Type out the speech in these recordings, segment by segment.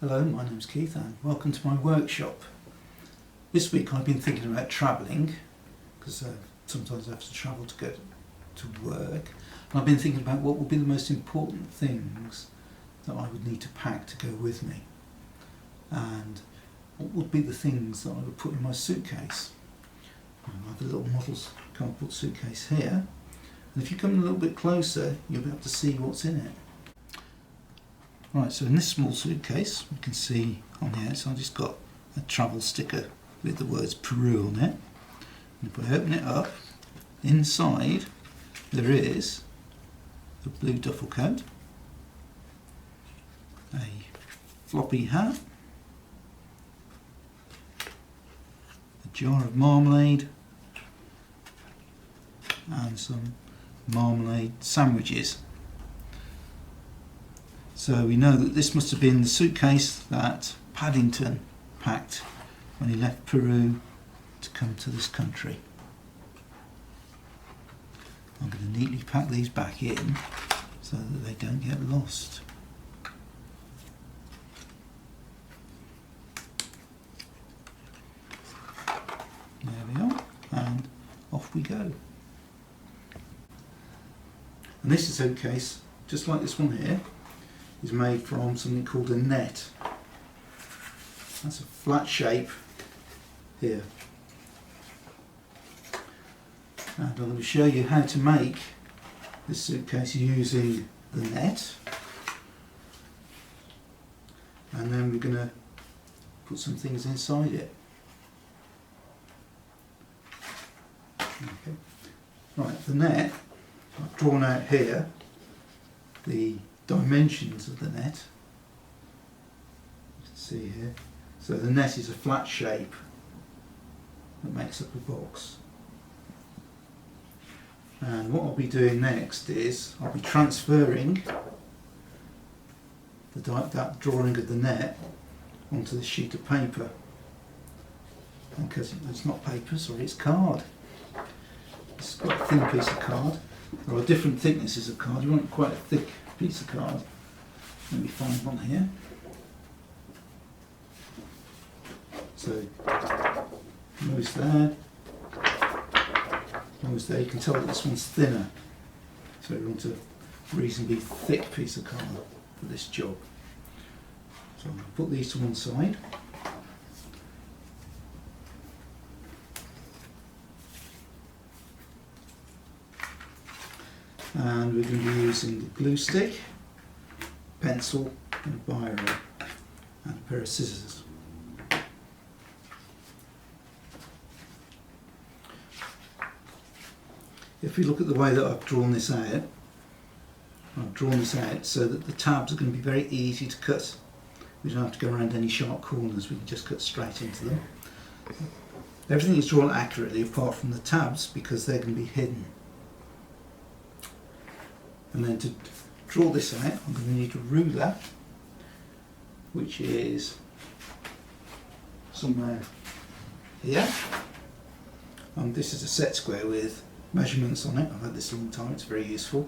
Hello, my name's Keith and welcome to my workshop. This week I've been thinking about travelling because sometimes I have to travel to go to work, and I've been thinking about what would be the most important things that I would need to pack to go with me, and what would be the things that I would put in my suitcase. I have a little model cardboard suitcase here, and if you come a little bit closer you'll be able to see what's in it. Right, so in this small suitcase you can see on the outside it's got a travel sticker with the words Peru on it. And if I open it up, inside there is a blue duffel coat, a floppy hat, a jar of marmalade and some marmalade sandwiches. So we know that this must have been the suitcase that Paddington packed when he left Peru to come to this country. I'm going to neatly pack these back in so that they don't get lost. There we are, and off we go. And this suitcase, just like this one here, is made from something called a net. That's a flat shape here. And I'm going to show you how to make this suitcase using the net. And then we're going to put some things inside it. Okay. Right, the net, I've drawn out here the dimensions of the net. You can see here. So the net is a flat shape that makes up a box. And what I'll be doing next is I'll be transferring that drawing of the net onto the sheet of paper. And because it's not paper, sorry, it's card. It's quite a thin piece of card. There are different thicknesses of card. You want quite a thick piece of card. Let me find one here. So, almost there. Almost there. You can tell that this one's thinner. So we want a reasonably thick piece of card for this job. So I'm going to put these to one side. And we're going to be using the glue stick, pencil and a biro and a pair of scissors. If we look at the way that I've drawn this out, so that the tabs are going to be very easy to cut. We don't have to go around any sharp corners, we can just cut straight into them. Everything is drawn accurately apart from the tabs because they're going to be hidden. And then to draw this out, I'm going to need a ruler, which is somewhere here. And this is a set square with measurements on it. I've had this a long time, it's very useful.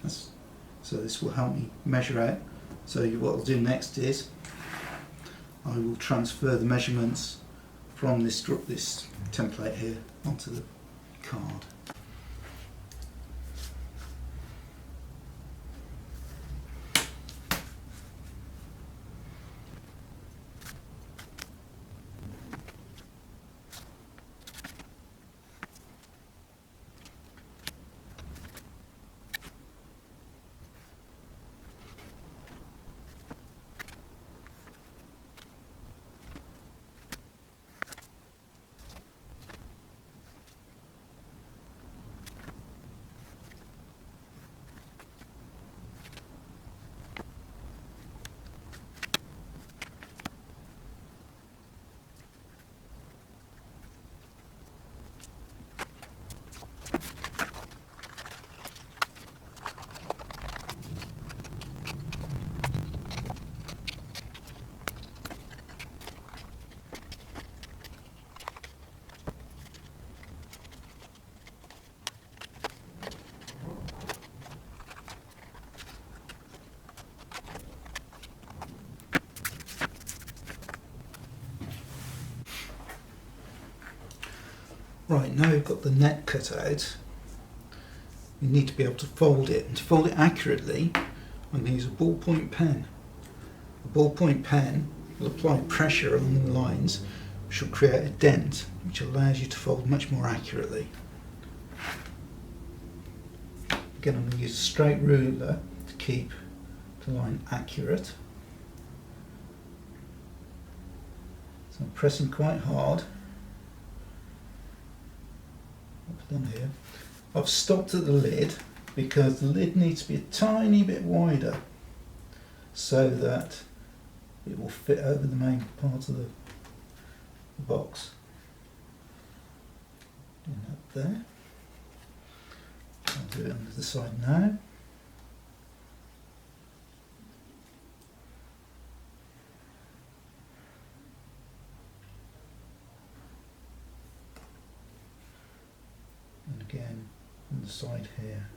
So this will help me measure out. So what I'll do next is I will transfer the measurements from this template here onto the card. Right, now we've got the neck cut out, you need to be able to fold it, and to fold it accurately I'm going to use a ballpoint pen. A ballpoint pen will apply pressure along the lines which will create a dent which allows you to fold much more accurately. Again, I'm going to use a straight ruler to keep the line accurate. So I'm pressing quite hard up down here. I've stopped at the lid because the lid needs to be a tiny bit wider so that it will fit over the main part of the box. Doing that there. I'll do it on the other side now. And again on the side here,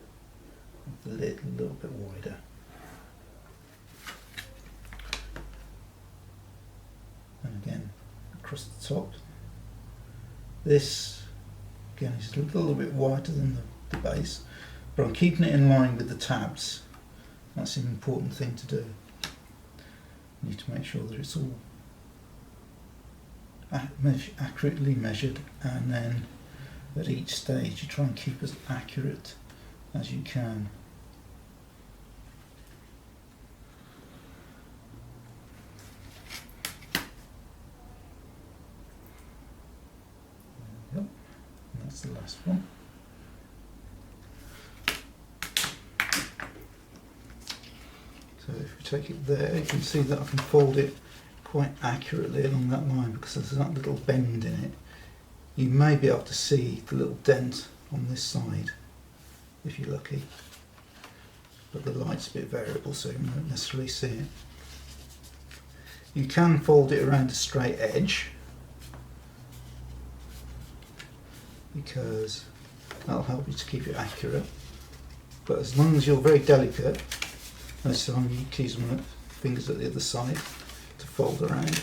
of the lid a little bit wider. And again across the top. This again is a little bit wider than the base, but I'm keeping it in line with the tabs. That's an important thing to do. You need to make sure that it's all accurately measured, and then at each stage you try and keep as accurate as you can. There we go. And that's the last one. So if we take it there, you can see that I can fold it quite accurately along that line because there's that little bend in it. You may be able to see the little dent on this side if you're lucky, but the light's a bit variable so you won't necessarily see it. You can fold it around a straight edge because that'll help you to keep it accurate, but as long as you're very delicate, most of the time you use my fingers at the other side to fold around.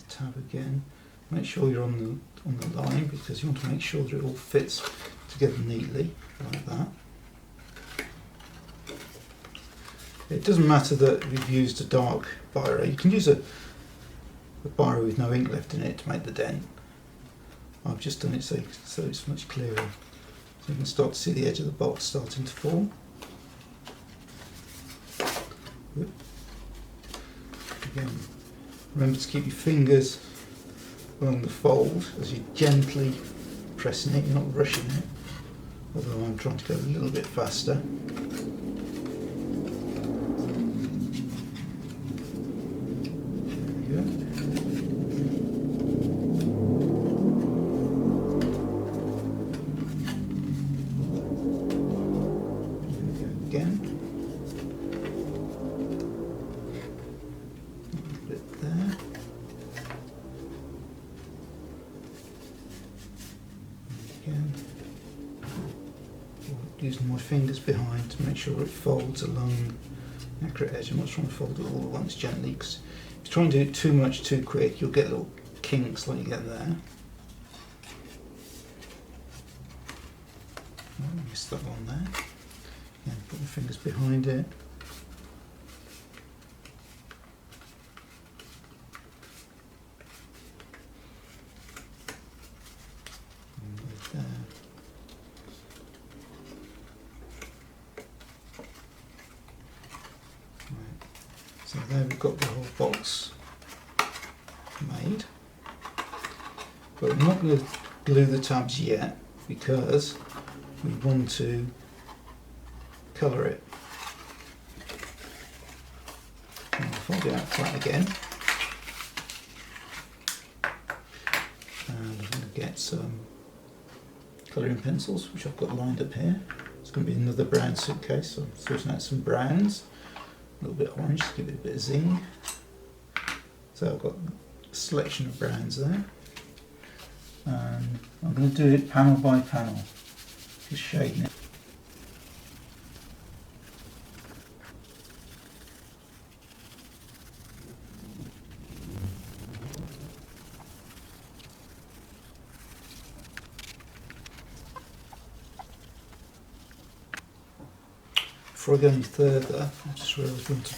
Tab again. Make sure you're on the line because you want to make sure that it all fits together neatly like that. It doesn't matter that we've used a dark biro. You can use a biro with no ink left in it to make the dent. I've just done it so it's much clearer. So you can start to see the edge of the box starting to form. Again, remember to keep your fingers along the fold as you're gently pressing it, you're not rushing it, although I'm trying to go a little bit faster. There we go. Again. A bit there. Again. Using my fingers behind to make sure it folds along the accurate edge. I'm not trying to fold it all at once gently because if you try and do it too much too quick you'll get little kinks like you get there. Oh, missed that one there. Again, put my fingers behind it. And right there. Right. So there we've got the whole box made. But we're not going to glue the tabs yet because we want to colour it. And I'll fold it out flat again. And I'm going to get some colouring pencils, which I've got lined up here. It's going to be another brown suitcase, so I'm sorting out some browns. A little bit orange to give it a bit of zing. So I've got a selection of browns there. And I'm going to do it panel by panel, just shading it. before I go any further, I just realised we want to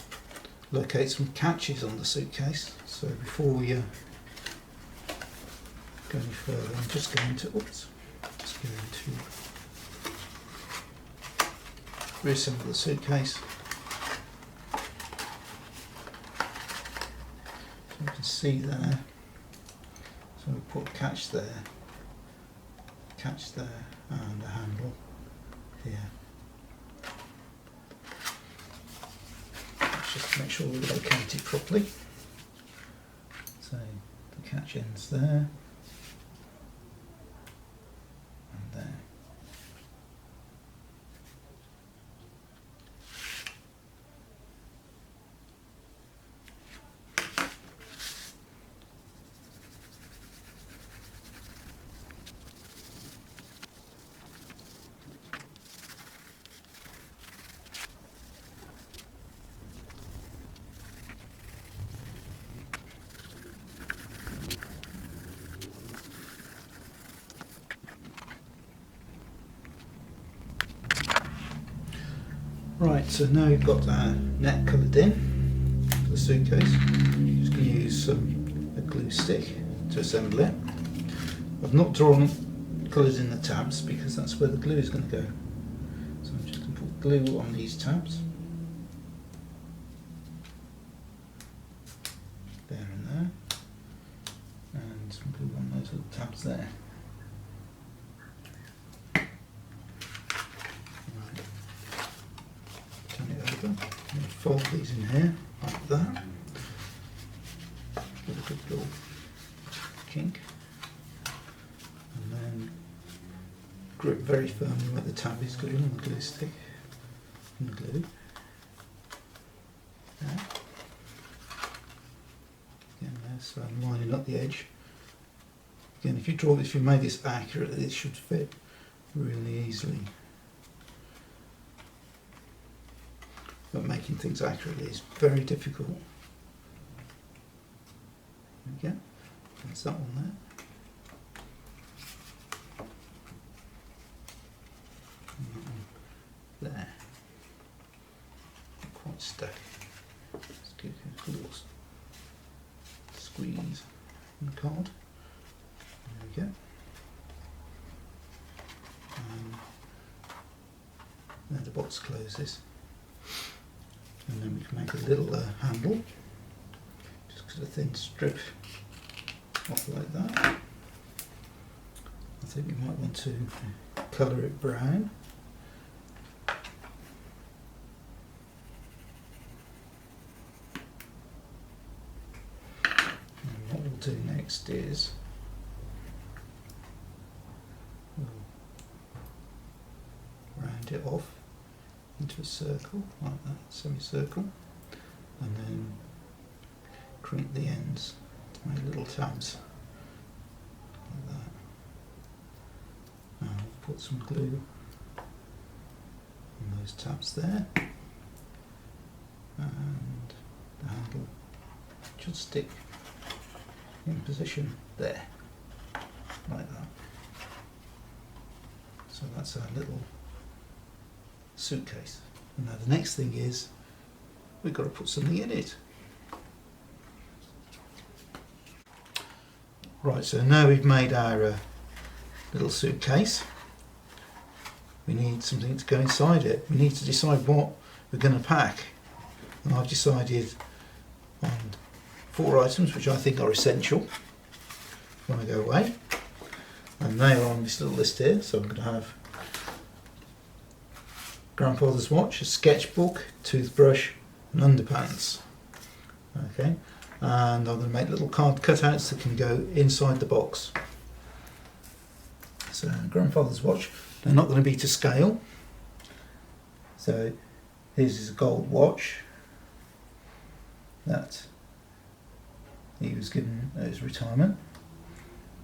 locate some catches on the suitcase. So before we go any further, I'm just going to reassemble the suitcase. So you can see there. So we put catch there, and a handle here. Let's just make sure we locate it properly. So the catch ends there and there. Right, so now we've got our net coloured in for the suitcase. I'm just going to use a glue stick to assemble it. I've not drawn colours in the tabs because that's where the glue is going to go. So I'm just going to put glue on these tabs. There and there. And some glue on those little tabs there. Fold these in here like that, with a good little kink, and then grip very firmly where the tab is glued on the glue stick and the glue. There. Again there, so I'm lining up the edge. Again, if you made this accurately, it should fit really easily. But making things accurately is very difficult. There we go. That's that one there. And that one there. Not quite stuck. Just give it a little squeeze on the card. There we go. And now the box closes. And then we can make a little handle, just cut a thin strip off like that. I think we might want to colour it brown. And what we'll do next is we'll round it off into a circle, like that, semicircle, and then crimp the ends to make little tabs, like that. Now we'll put some glue on those tabs there, and the handle should stick in position there, like that. So that's our little suitcase. And now the next thing is we've got to put something in it. Right, so now we've made our little suitcase, we need something to go inside it. We need to decide what we're going to pack, and I've decided on 4 items which I think are essential when I go away, and they are on this little list here. So I'm going to have grandfather's watch, a sketchbook, toothbrush and underpants. Okay, and I'm going to make little card cutouts that can go inside the box. So grandfather's watch, they're not going to be to scale. So here's his gold watch that he was given at his retirement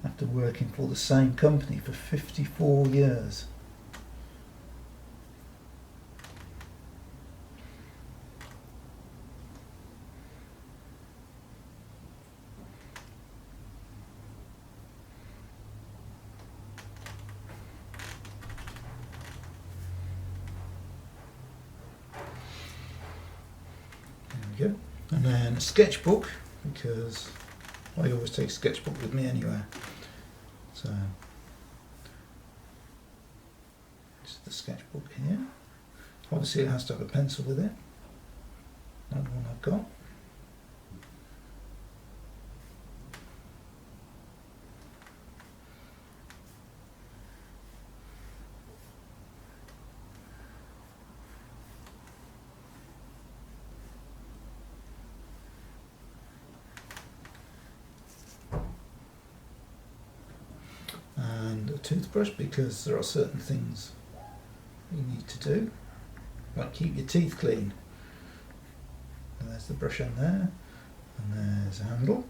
after working for the same company for 54 years. we go. And then a sketchbook, because I always take a sketchbook with me anywhere. So this is the sketchbook here. Obviously it has to have a pencil with it. Another one I've got. And a toothbrush, because there are certain things you need to do, like keep your teeth clean. And there's the brush end there, and there's a handle.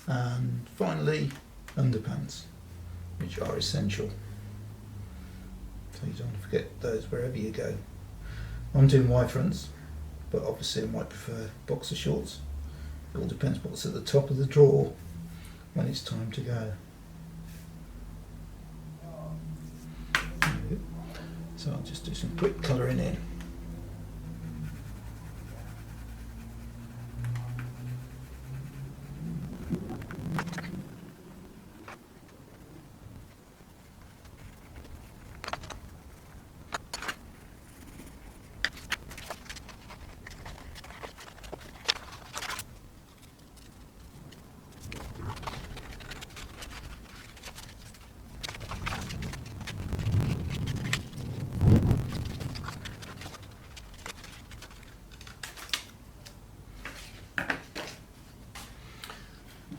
And finally, underpants, which are essential. So you don't want to forget those wherever you go. I'm doing Y fronts, but obviously I might prefer boxer shorts. It all depends what's at the top of the drawer when it's time to go. So I'll just do some quick colouring in.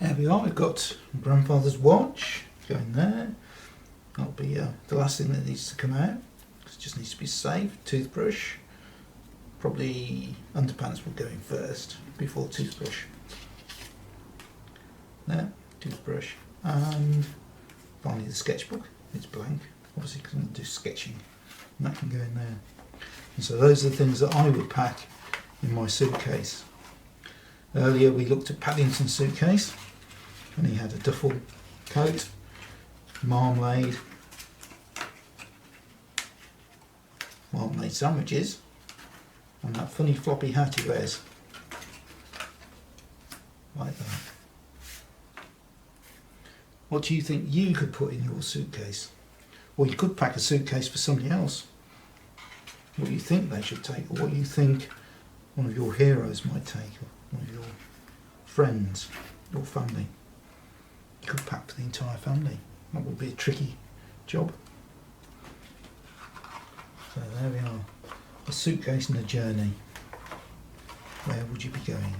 There we are, we've got grandfather's watch going there. That'll be the last thing that needs to come out. It just needs to be safe. Toothbrush. Probably underpants will go in first before toothbrush. There, toothbrush. And finally the sketchbook. It's blank, obviously, because I'm going to do sketching. And that can go in there. And so those are the things that I would pack in my suitcase. Earlier we looked at Paddington's suitcase, and he had a duffel coat, marmalade sandwiches, and that funny floppy hat he wears, like that. What do you think you could put in your suitcase? Or you could pack a suitcase for somebody else. What you think they should take, or what you think one of your heroes might take, or one of your friends, your family. You could pack for the entire family. That would be a tricky job. So there we are. A suitcase and a journey. Where would you be going?